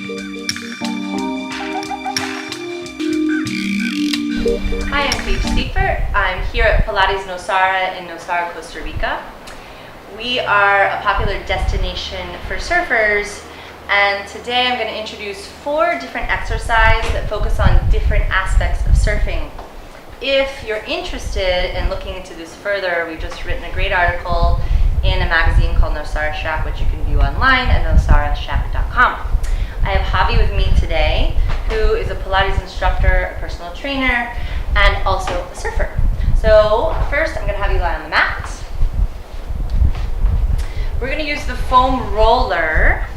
Hi, I'm Paige Seifert. I'm here at Pilates Nosara in Nosara, Costa Rica. We are a popular destination for surfers, and today I'm going to introduce 4 different exercises that focus on different aspects of surfing. If you're interested in looking into this further, we've just written a great article in a magazine called Nosara Shack, which you can view online at nosarashack.com. I have Javi with me today, who is a Pilates instructor, a personal trainer, and also a surfer. So first, I'm going to have you lie on the mat. We're going to use the foam roller.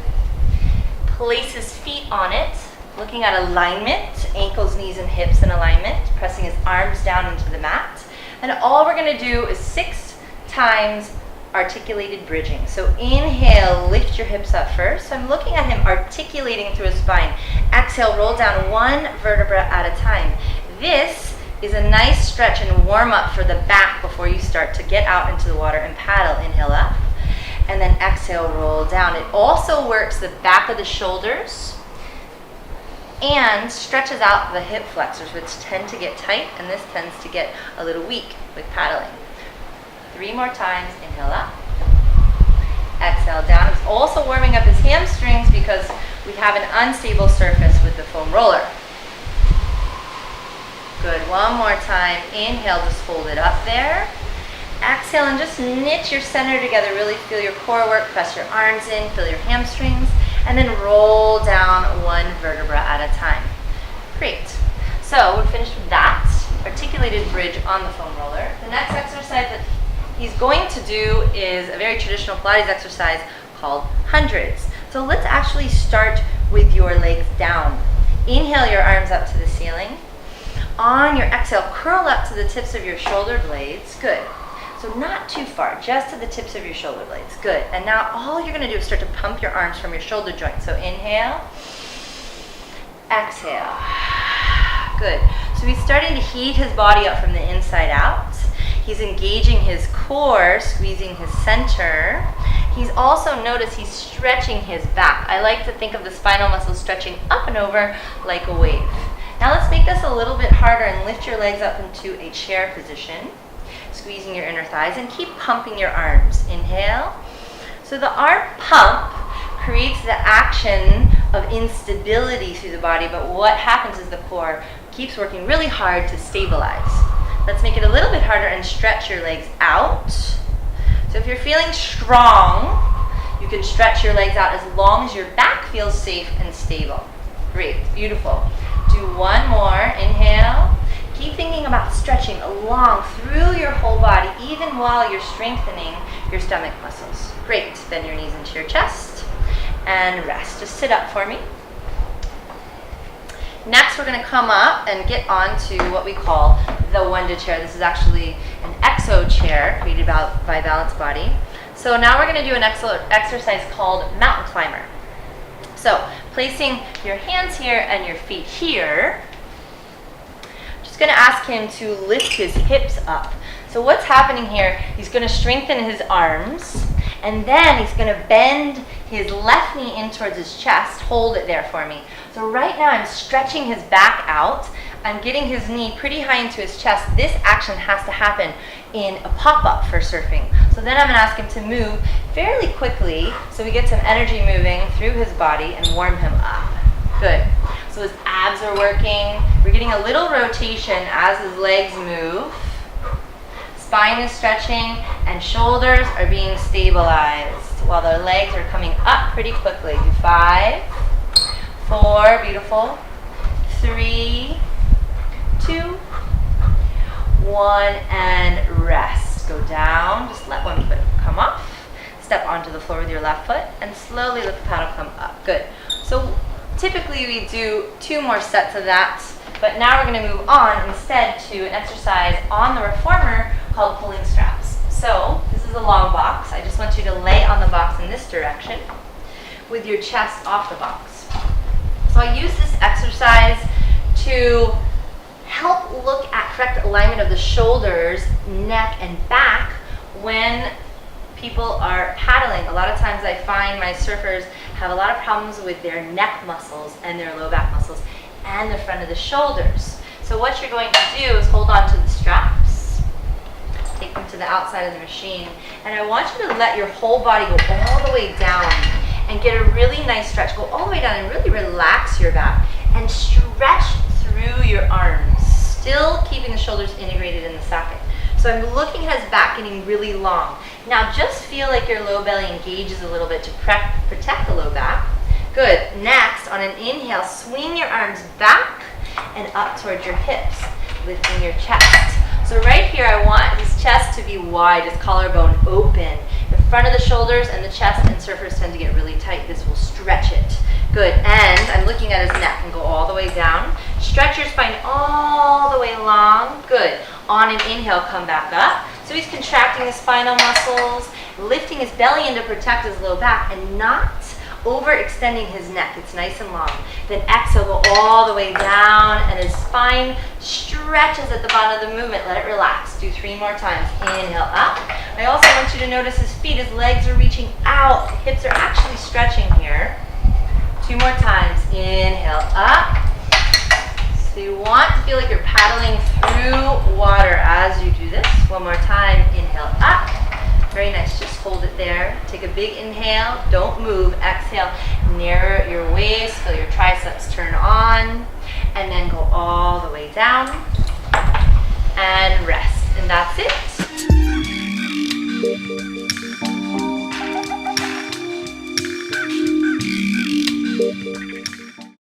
Place his feet on it, looking at alignment, ankles, knees, and hips in alignment, pressing his arms down into the mat. And all we're going to do is 6 times articulated bridging. So inhale, lift your hips up first. So I'm looking at him articulating through his spine. Exhale, roll down 1 vertebra at a time. This is a nice stretch and warm up for the back before you start to get out into the water and paddle. Inhale up, and then exhale, roll down. It also works the back of the shoulders and stretches out the hip flexors, which tend to get tight, and this tends to get a little weak with paddling. 3 more times. Inhale up, exhale down. It's also warming up his hamstrings because we have an unstable surface with the foam roller. Good. 1 more time. Inhale, just fold it up there. Exhale and just knit your center together. Really feel your core work. Press your arms in, feel your hamstrings, and then roll down 1 vertebra at a time. Great. So we're finished with that articulated bridge on the foam roller. The next exercise that he's going to do is a very traditional Pilates exercise called hundreds. So let's actually start with your legs down. Inhale your arms up to the ceiling. On your exhale, curl up to the tips of your shoulder blades. Good. So not too far, just to the tips of your shoulder blades. Good. And now all you're going to do is start to pump your arms from your shoulder joints. So inhale, exhale. Good. So he's starting to heat his body up from the inside out. He's engaging his core, squeezing his center. He's also, notice he's stretching his back. I like to think of the spinal muscles stretching up and over like a wave. Now let's make this a little bit harder and lift your legs up into a chair position, squeezing your inner thighs, and keep pumping your arms. Inhale. So the arm pump creates the action of instability through the body, but what happens is the core keeps working really hard to stabilize. Let's make it a little bit harder and stretch your legs out. So if you're feeling strong, you can stretch your legs out as long as your back feels safe and stable. Great, beautiful. Do 1 more, inhale. Keep thinking about stretching along through your whole body, even while you're strengthening your stomach muscles. Great, bend your knees into your chest and rest. Just sit up for me. Next, we're going to come up and get onto what we call the Wunda chair. This is actually an exo chair created by Balance Body. So now we're going to do an exercise called mountain climber. So placing your hands here and your feet here, just going to ask him to lift his hips up. So what's happening here, he's going to strengthen his arms, and then he's going to bend his left knee in towards his chest. Hold it there for me. So right now I'm stretching his back out. I'm getting his knee pretty high into his chest. This action has to happen in a pop-up for surfing. So then I'm going to ask him to move fairly quickly so we get some energy moving through his body and warm him up. Good. So his abs are working. We're getting a little rotation as his legs move. Spine is stretching and shoulders are being stabilized while the legs are coming up pretty quickly. Do 5, 4, beautiful, 3, 2, 1, and rest. Go down, just let one foot come off. Step onto the floor with your left foot and slowly let the paddle come up. Good. So typically we do 2 more sets of that, but now we're going to move on instead to an exercise on the reformer called pulling straps. So this is a long box. I just want you to lay on the box in this direction with your chest off the box. So I use this exercise to help look at correct alignment of the shoulders, neck, and back when people are paddling. A lot of times I find my surfers have a lot of problems with their neck muscles and their low back muscles and the front of the shoulders. So what you're going to do is hold on to the straps, take them to the outside of the machine, and I want you to let your whole body go all the way down and get a really nice stretch. Go all the way down and really relax your back and stretch through your arms, still keeping the shoulders integrated in the socket. So I'm looking at his back getting really long. Now just feel like your low belly engages a little bit to protect the low back. Good. Next, on an inhale, swing your arms back and up towards your hips, lifting your chest. So right here, I want his chest to be wide, his collarbone open. The front of the shoulders and the chest and surfers tend to get really tight. This will stretch it. Good. And I'm looking at his neck and go all the way down. Stretch your spine all the way long. Good. On an inhale, come back up. So he's contracting his spinal muscles, lifting his belly in to protect his low back and not overextending his neck. It's nice and long. Then exhale, go all the way down and his spine stretches at the bottom of the movement. Let it relax. Do 3 more times. Inhale up. I also want you to notice his feet. His legs are reaching out. The hips are actually stretching here. 2 more times. Inhale up. So you want to feel like you're paddling through water as you do this. 1 more time. Inhale up. Very nice. Just hold it there. Take a big inhale. Don't move. Exhale. Narrow your waist. Feel your triceps turn on. And then go all the way down. And rest. And that's it.